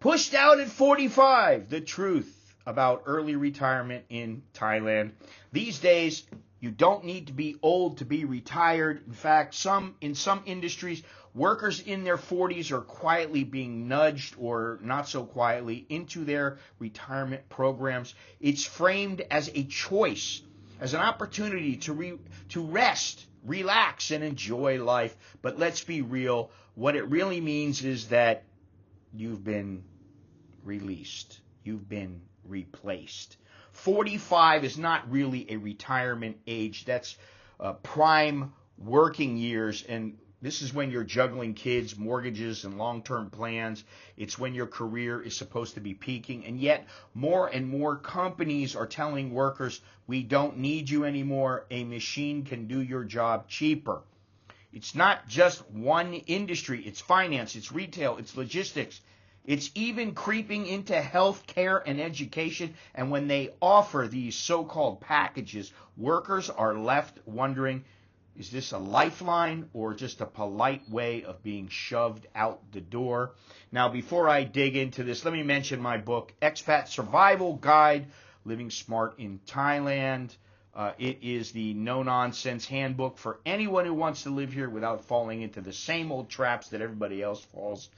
Pushed out at 45, the truth about early retirement in Thailand. These days, you don't need to be old to be retired. In fact, in some industries, workers in their 40s are quietly being nudged, or not so quietly, into their retirement programs. It's framed as a choice, as an opportunity to rest, relax, and enjoy life. But let's be real. What it really means is that you've been released. You've been replaced. 45 is not really a retirement age. That's prime working years, and this is when you're juggling kids, mortgages, and long-term plans. It's when your career is supposed to be peaking, and yet more and more companies are telling workers, we don't need you anymore. A machine can do your job cheaper. It's not just one industry. It's finance, it's retail, it's logistics. It's even creeping into healthcare and education. And when they offer these so-called packages, workers are left wondering, is this a lifeline or just a polite way of being shoved out the door? Now, before I dig into this, let me mention my book, Expat Survival Guide, Living Smart in Thailand. It is the no-nonsense handbook for anyone who wants to live here without falling into the same old traps that everybody else falls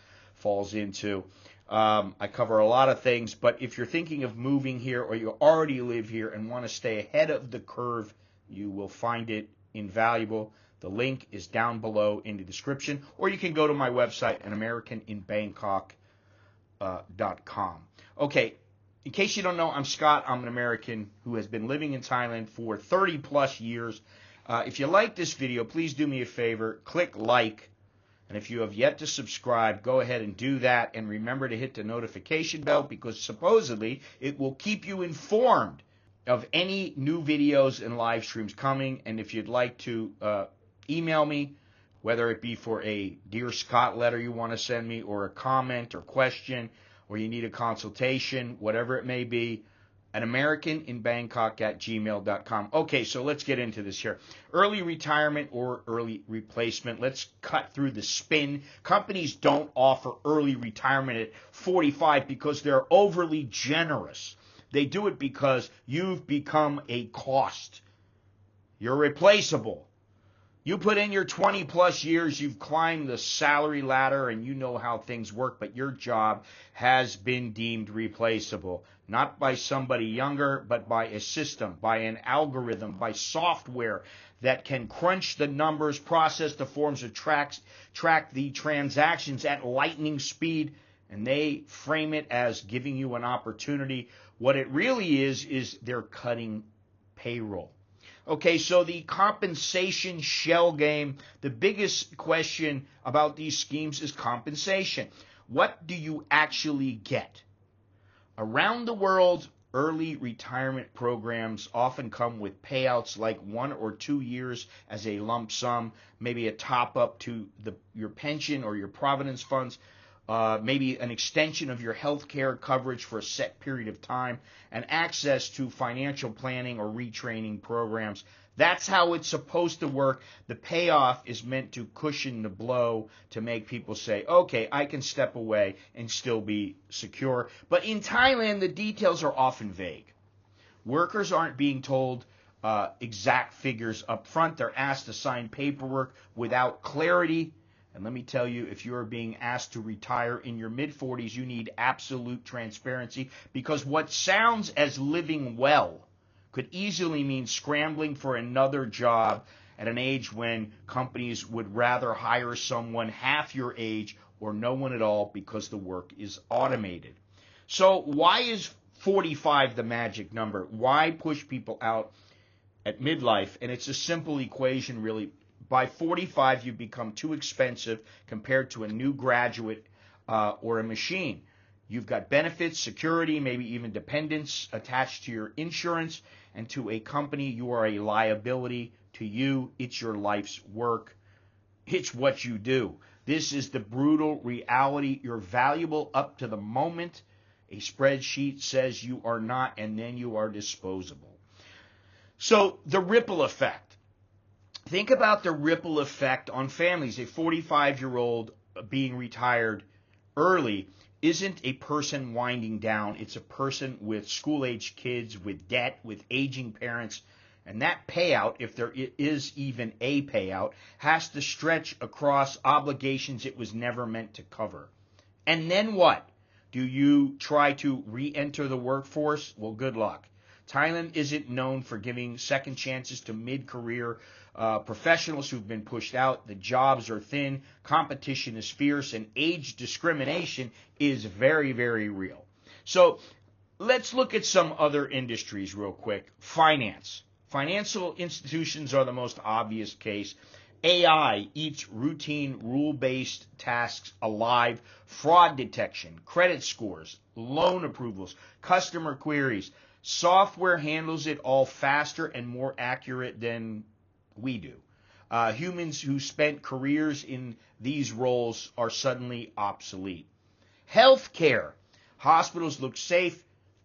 into. I cover a lot of things, but if you're thinking of moving here or you already live here and want to stay ahead of the curve, you will find it invaluable. The link is down below in the description, or you can go to my website, anamericaninbangkok.com. Okay, in case you don't know, I'm Scott. I'm an American who has been living in Thailand for 30 plus years. If you like this video, please do me a favor, click like. And if you have yet to subscribe, go ahead and do that. And remember to hit the notification bell, because supposedly it will keep you informed of any new videos and live streams coming. And if you'd like to email me, whether it be for a Dear Scott letter you want to send me, or a comment or question, or you need a consultation, whatever it may be, anamericaninbangkok@gmail.com. Okay, so let's get into this here. Early retirement or early replacement. Let's cut through the spin. Companies don't offer early retirement at 45 because they're overly generous. They do it because you've become a cost. You're replaceable. You put in your 20 plus years, you've climbed the salary ladder, and you know how things work, but your job has been deemed replaceable. Not by somebody younger, but by a system, by an algorithm, by software that can crunch the numbers, process the forms, or track the transactions at lightning speed, and they frame it as giving you an opportunity. What it really is they're cutting payroll. Okay, so the compensation shell game, the biggest question about these schemes is compensation. What do you actually get? Around the world, early retirement programs often come with payouts like 1 or 2 years as a lump sum, maybe a top-up to your pension or your providence funds, maybe an extension of your health care coverage for a set period of time, and access to financial planning or retraining programs. That's how it's supposed to work. The payoff is meant to cushion the blow, to make people say, okay, I can step away and still be secure. But in Thailand, the details are often vague. Workers aren't being told exact figures up front. They're asked to sign paperwork without clarity. And let me tell you, if you're being asked to retire in your mid-40s, you need absolute transparency, because what sounds as living well could easily mean scrambling for another job at an age when companies would rather hire someone half your age or no one at all because the work is automated. So why is 45 the magic number? Why push people out at midlife? And it's a simple equation, really. By 45, you become too expensive compared to a new graduate or a machine. You've got benefits, security, maybe even dependents attached to your insurance, and to a company, you are a liability to you. It's your life's work. It's what you do. This is the brutal reality. You're valuable up to the moment a spreadsheet says you are not, and then you are disposable. So the ripple effect. Think about the ripple effect on families. A 45-year-old being retired early isn't a person winding down. It's a person with school-age kids, with debt, with aging parents. And that payout, if there is even a payout, has to stretch across obligations it was never meant to cover. And then what? Do you try to re-enter the workforce? Well, good luck. Thailand isn't known for giving second chances to mid-career professionals who've been pushed out. The jobs are thin, competition is fierce, and age discrimination is very, very real. So let's look at some other industries real quick. Finance. Financial institutions are the most obvious case. AI eats routine, rule-based tasks alive. Fraud detection, credit scores, loan approvals, customer queries. Software handles it all faster and more accurate than we do. Humans who spent careers in these roles are suddenly obsolete. Healthcare. Hospitals look safe,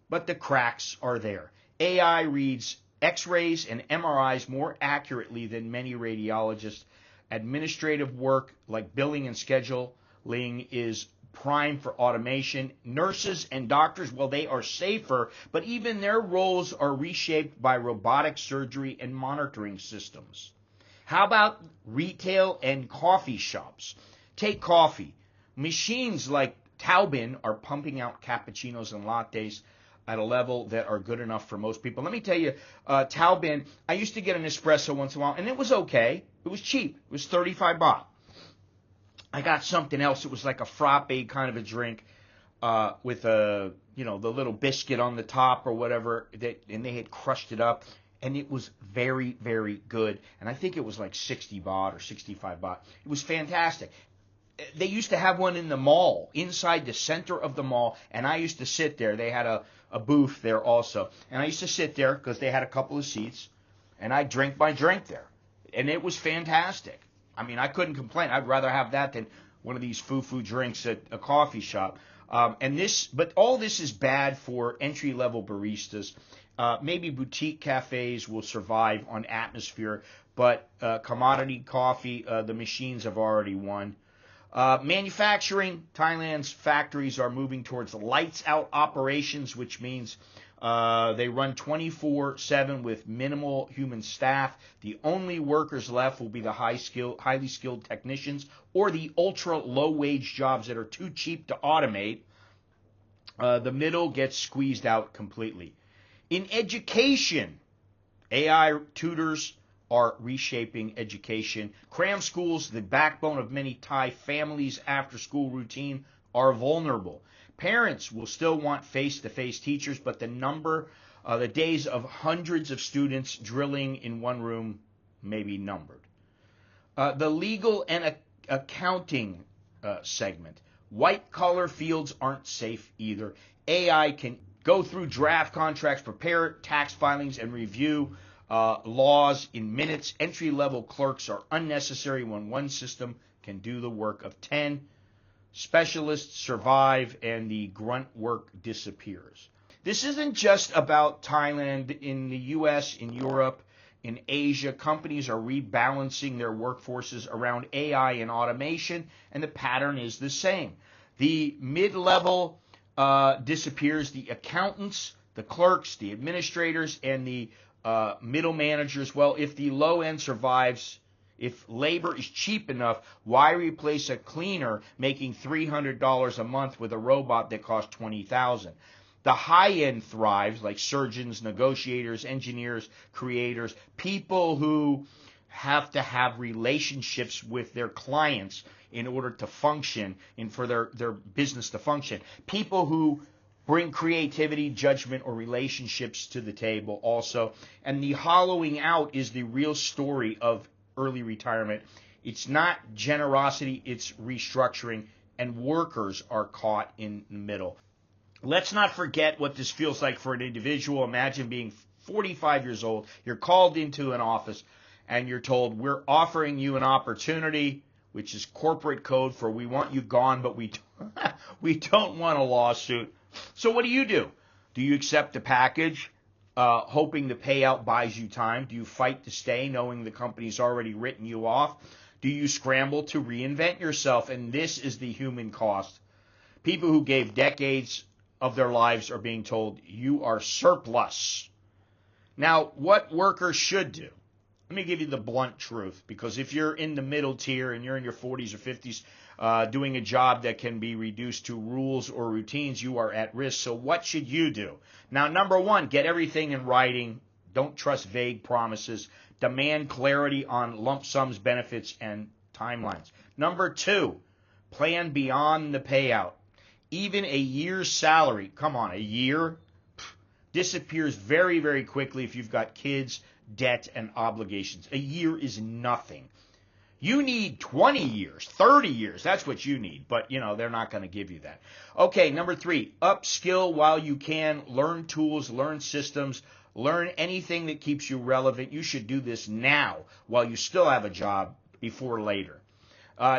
but the cracks are there. AI reads X-rays and MRIs more accurately than many radiologists. Administrative work like billing and scheduling is prime for automation. Nurses and doctors, well, they are safer, but even their roles are reshaped by robotic surgery and monitoring systems. How about retail and coffee shops? Take coffee. Machines like Taubin are pumping out cappuccinos and lattes at a level that are good enough for most people. Let me tell you, Taubin, I used to get an espresso once in a while, and it was okay. It was cheap. It was 35 baht. I got something else. It was like a frappe kind of a drink with the little biscuit on the top or whatever, and they had crushed it up, and it was very, very good. And I think it was like 60 baht or 65 baht. It was fantastic. They used to have one in the mall, inside the center of the mall, and I used to sit there. They had a booth there also. And I used to sit there because they had a couple of seats, and I'd drink my drink there. And it was fantastic. I mean, I couldn't complain. I'd rather have that than one of these foo-foo drinks at a coffee shop. But all this is bad for entry-level baristas. Maybe boutique cafes will survive on atmosphere, but commodity coffee, the machines have already won. Manufacturing, Thailand's factories are moving towards lights-out operations, which means they run 24/7 with minimal human staff. The only workers left will be the highly skilled technicians or the ultra-low-wage jobs that are too cheap to automate. The middle gets squeezed out completely. In education, AI tutors are reshaping education. Cram schools, the backbone of many Thai families' after-school routine, are vulnerable. Parents will still want face-to-face teachers, but the days of hundreds of students drilling in one room may be numbered. The legal and accounting segment. White-collar fields aren't safe either. AI can go through draft contracts, prepare tax filings, and review laws in minutes. Entry-level clerks are unnecessary when one system can do the work of 10. Specialists survive and the grunt work disappears. This isn't just about Thailand. In the U.S., in Europe, in Asia, companies are rebalancing their workforces around AI and automation, and the pattern is the same. The mid-level disappears. The accountants, the clerks, the administrators, and the middle managers, well, if the low end survives, if labor is cheap enough, why replace a cleaner making $300 a month with a robot that costs $20,000? The high end thrives, like surgeons, negotiators, engineers, creators, people who have to have relationships with their clients in order to function and for their business to function. People who bring creativity, judgment, or relationships to the table also. And the hollowing out is the real story of early retirement. It's not generosity, it's restructuring, and workers are caught in the middle. Let's not forget what this feels like for an individual. Imagine being 45 years old, you're called into an office, and you're told, we're offering you an opportunity, which is corporate code for we want you gone, but we don't want a lawsuit. So what do? Do you accept the package, hoping the payout buys you time? Do you fight to stay, knowing the company's already written you off? Do you scramble to reinvent yourself? And this is the human cost. People who gave decades of their lives are being told, you are surplus. Now, what workers should do, let me give you the blunt truth, because if you're in the middle tier and you're in your 40s or 50s doing a job that can be reduced to rules or routines, you are at risk. So what should you do? Now, number one, get everything in writing. Don't trust vague promises. Demand clarity on lump sums, benefits, and timelines. Number two, plan beyond the payout. Even a year's salary, come on, a year, disappears very, very quickly if you've got kids, debt, and obligations. A year is nothing. You need 20 years, 30 years. That's what you need. But, they're not going to give you that. Okay, number three, upskill while you can. Learn tools, learn systems, learn anything that keeps you relevant. You should do this now while you still have a job before later.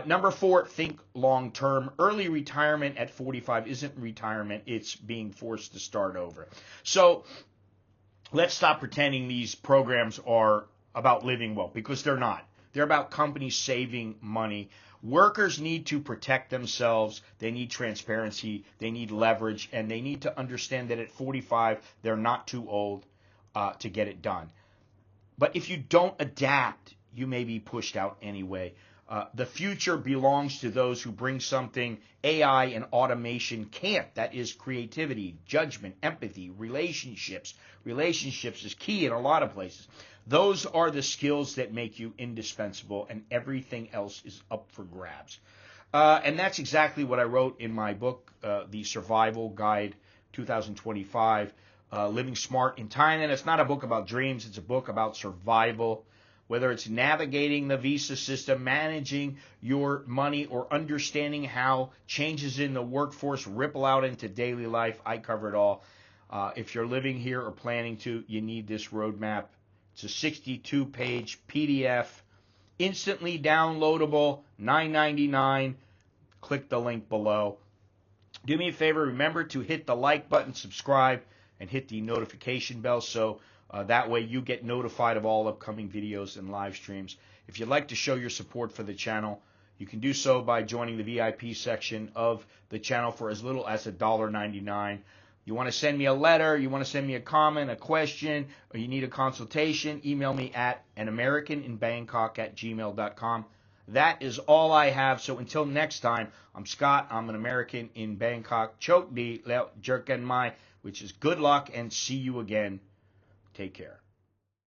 Number four, think long term. Early retirement at 45 isn't retirement. It's being forced to start over. So let's stop pretending these programs are about living well, because they're not. They're about companies saving money. Workers need to protect themselves. They need transparency. They need leverage. And they need to understand that at 45, they're not too old to get it done. But if you don't adapt, you may be pushed out anyway. The future belongs to those who bring something AI and automation can't. That is creativity, judgment, empathy, relationships. Relationships is key in a lot of places. Those are the skills that make you indispensable, and everything else is up for grabs. And that's exactly what I wrote in my book, The Survival Guide 2025, Living Smart in Thailand. It's not a book about dreams. It's a book about survival. Whether it's navigating the visa system, managing your money, or understanding how changes in the workforce ripple out into daily life, I cover it all. If you're living here or planning to, you need this roadmap. It's a 62-page PDF, instantly downloadable, $9.99. Click the link below. Do me a favor, remember to hit the like button, subscribe, and hit the notification bell so that way you get notified of all upcoming videos and live streams. If you'd like to show your support for the channel, you can do so by joining the VIP section of the channel for as little as $1.99. You want to send me a letter, you want to send me a comment, a question, or you need a consultation, email me at anamericaninbangkok@gmail.com. That is all I have. So until next time, I'm Scott. I'm an American in Bangkok. Chok di leo jerken mai, which is good luck, and see you again. Take care.